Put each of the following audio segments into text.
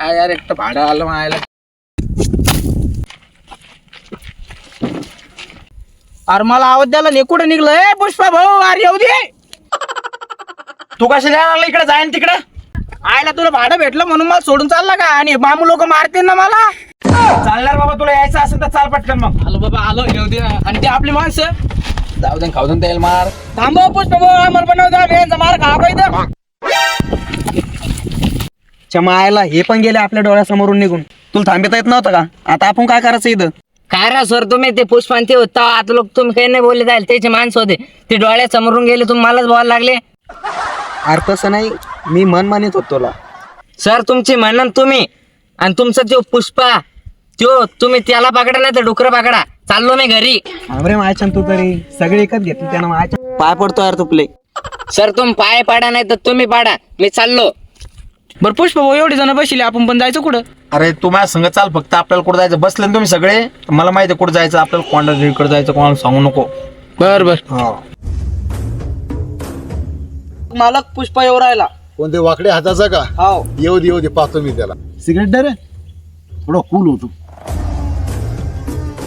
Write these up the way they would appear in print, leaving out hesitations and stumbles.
काय यार एकटं भाडं आलं मायला. अरे मला आवाज द्यायला नाही कुठं निघलं पुष्पा भाऊ अरे येऊ दे. तू कशा द्यायला इकडे जाईन तिकडे आयला तुला भाडं भेटलं म्हणून मला सोडून चालला का आणि मामू लोक मारते ना मला. चालणार बाबा तुला यायचं असेल तर चाल पटकन मग. आलो बाबा आलो येऊ दे आणि ते आपली माणसं जाऊ दे खाऊ दे मार. थांबव पुष्पा भाऊ आम्हाला बनवता मार खा पाहिजे. मायला हे पण गेले आपल्या डोळ्यासमोरून निघून. तुला थांबता येत नव्हतं का? आता आपण काय करायचं इथं? काय रा सर तुम्ही ते पुष्पांती होता आता लोक तुम्ही काही नाही बोलले जाईल त्याचे माणसं होते ते डोळ्यासमोरून गेले तुम्ही मलाच बोलायला लागले. अरे तसं नाही मी मन मानित होतो तुला. सर तुमची म्हणून तुम्ही आणि तुमचा जो पुष्पा तो तुम्ही त्याला पकडा नाही तर डुकरं पकडा. चाललो मी घरी. अरे मायच्या तू तरी सगळे एकच घेतले त्यानं मायच्या पाय पडतो यार तुपले. सर तुम्ही पाय पाडा नाही तर तुम्ही पाडा मी चाललो. बरं पुष्पा भाऊ एवढे जण बसले आपण पण जायचं कुठं? अरे तू माझ्या संग चाल फक्त. आपल्याला कुठं जायचं बसले ना तुम्ही सगळे. मला माहिती आहे कुठं जायचं आपल्याला. कोणा इकडे जायचं कोणाला सांगू नको. बर बर. मालक पुष्पा येऊ राहिला. कोणते वाकडे हाताचा का? हो येऊ दे पाहतो मी त्याला. सिगरेट दे रे थोडा कूल होतो.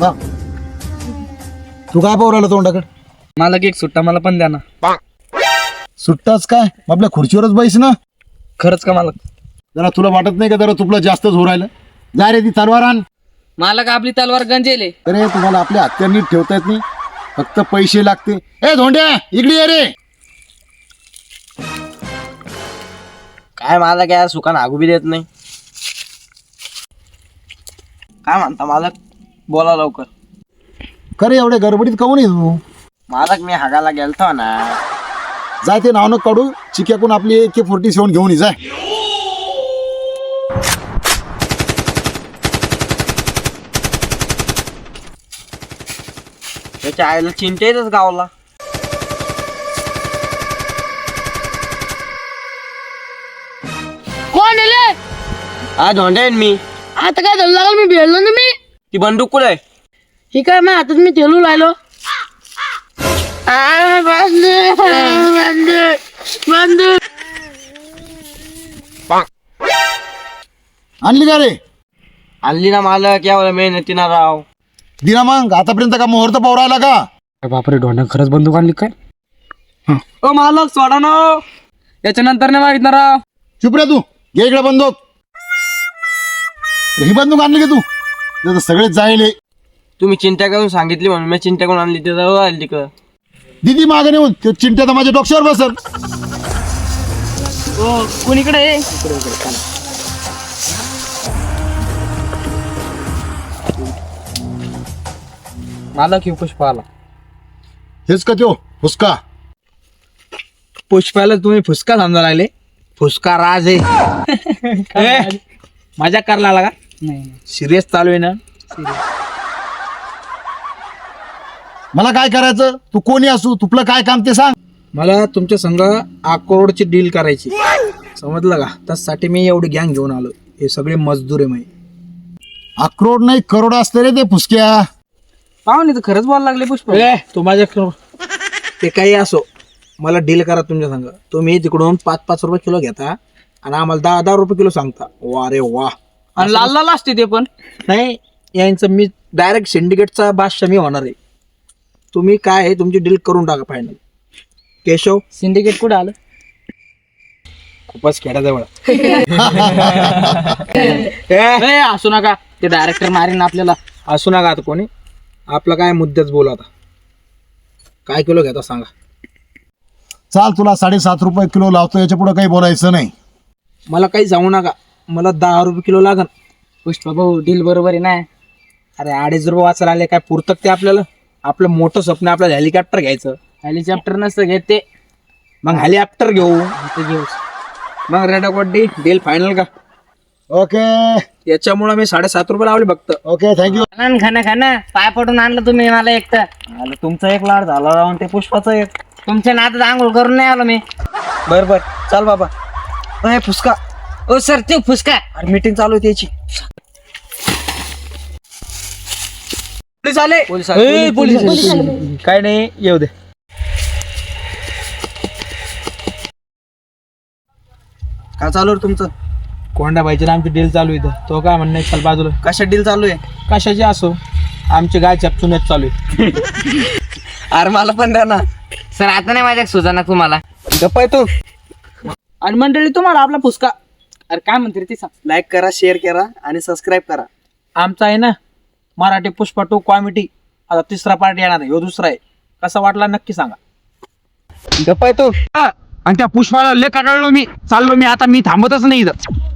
हा तू काय पाहू राहिला तोंडाकडे? मालक एक सुट्टा मला पण द्या ना. सुट्टाच काय आपल्या खुर्चीवरच बैस ना. खरंच का मालक? जरा तुला वाटत नाही का जरा तुला जास्तच हो राहिलं? जा रे ती तलवार आण. मालक आपली तलवार गंजेले. अरे तुम्हाला आपल्या हत्यार नीट ठेवता येत नाही फक्त पैसे लागते. ए धोंड्या इकडे ये रे. काय मला काय सुकान हागू बी देत नाही. काय म्हणता मालक? बोला लवकर. खरे एवढ्या गडबडीत काऊन ये तू? मालक मी हागायला गेलतो ना. जाय ते नाव न काढू. चिक्याकून आपली AK-47 घेऊन ये जाय. त्याच्या आईला चिंता येतच गावाला. कोण आले? हा धोंड्या मी. आता काय झालं लागल मी भेटलो ना मी. ती बंदूक कुठे आहे? ही काय माझ्या हातात मी ठेवू राहिलो. आणली का रे? आणली ना मालक. यावं मेहनतीना राव. दिना मग आतापर्यंत का मुहूर्त पाहू राहिला का? बापरे ढोंड्या खरंच बंदूक आणली काय? ओ मालक सोडा ना. याच्यानंतर नाही मागितणार राव. चुप रे तू. घे इकडे बंदूक. ही बंदूक आणली का तू? तर सगळेच जाईल. तुम्ही चिंता करून सांगितली म्हणून मी चिंता करून आणली. ते जवळ आली तिकडं. दिदी मागे नेऊन ते चिंट्या तर माझ्या डोक्यावर बसल. कोणीकडे? मालक हे पुष्पा आला. हेच का त्यो हुसका? पुष्पाला तुम्ही फुसका समजा लागले. फुसका राज आहे. मजा करायला आला का? नाही सिरियस चालू आहे ना. मला काय करायचं? तू कोणी असू तुपलं काय काम ते सांग. मला तुमच्या संघ 1 करोडची डील करायची समजलं का? त्यासाठी मी एवढी गँग घेऊन आलो. हे सगळे मजदूर आहे. माहिती अक्रोड नाही करोड असते रे ते फुसक्या. पाहुणे तर खरंच बोलायला लागले पुष्पा. तू माझ्या ते काही असो मला डील करा तुमच्या संघ. तुम्ही तिकडून 5-5 रुपये किलो घेता आणि आम्हाला 10-10 रुपये किलो सांगता. वा रे वा. आणि लाल लाल असते ते पण नाही. यांचं मी डायरेक्ट सिंडिकेटचा बादशाह मी होणार आहे. तुम्ही काय आहे तुमची डील करून टाका फायनल. केशव सिंडिकेट कुठे आलं? खूपच खेड्याजवळ. असू नका ते डायरेक्टर मारीन आपल्याला. असू नका आता कोणी. आपला काय मुद्द्याच बोला. आता काय किलो घेता सांगा. चाल तुला 7.5 रुपये किलो लावतो. याच्या पुढे काही बोलायचं नाही. मला काही सांगू नका. मला 10 रुपये किलो लागन. पुष्पा भाऊ डील बरोबर आहे ना. अरे 2.5 रुपये वाचायला आले काय पुरतक ते आपल्याला? आपलं मोठं स्वप्न आपल्याला हेलिकॉप्टर घ्यायचं. हेलिकॉप्टर नसतं घेत ते. मग हेलिकॉप्टर घेऊ. मग रेडाकोटी डील फायनल का? ओके याच्यामुळे मी 7.5 रुपये लावले फक्त. Okay thank you. खाना पाय पडून आणलं तुम्ही मला एकटं. तुमचा एक लाड झाला राव. ते पुष्पाचा एक. तुमच्या नादात आंघोळ करून नाही आलो मी. बर चाल बाबा. अरे फुसका. ओ सर ते फुसका. अरे मीटिंग चालू आहे त्याची. पोलीस आले. पोलीस काय नाही येऊ दे. काय चालू आहे तुमचं? कोंडाबाईची आमची डील चालू आहे इथं. तो काय म्हणणं आहे, चल बाजूला. कशा डील चालू आहे? कशाची असो, आमची गाय चपचुन्यात चालू आहे. अरे मला पण द्या ना. सर आता नाही माझ्या सुजाना तुम्हाला. गप्प आहे तू. आणि मंडळी तुम्हाला आपला फुसका अरे काय म्हणते रे ती सांग. लाईक करा, शेअर करा आणि सबस्क्राईब करा. आमचा आहे ना मराठी पुष्पा 2 कॉमेडी, आता 3रा पार्ट येणार आहे, ह्यो 2रा आहे. कसा वाटला नक्की सांगा. गप्प आहे तू. आणि त्या पुष्पाला लय कंटाळलो मी, चाललो मी आता, मी थांबतच नाही इथं.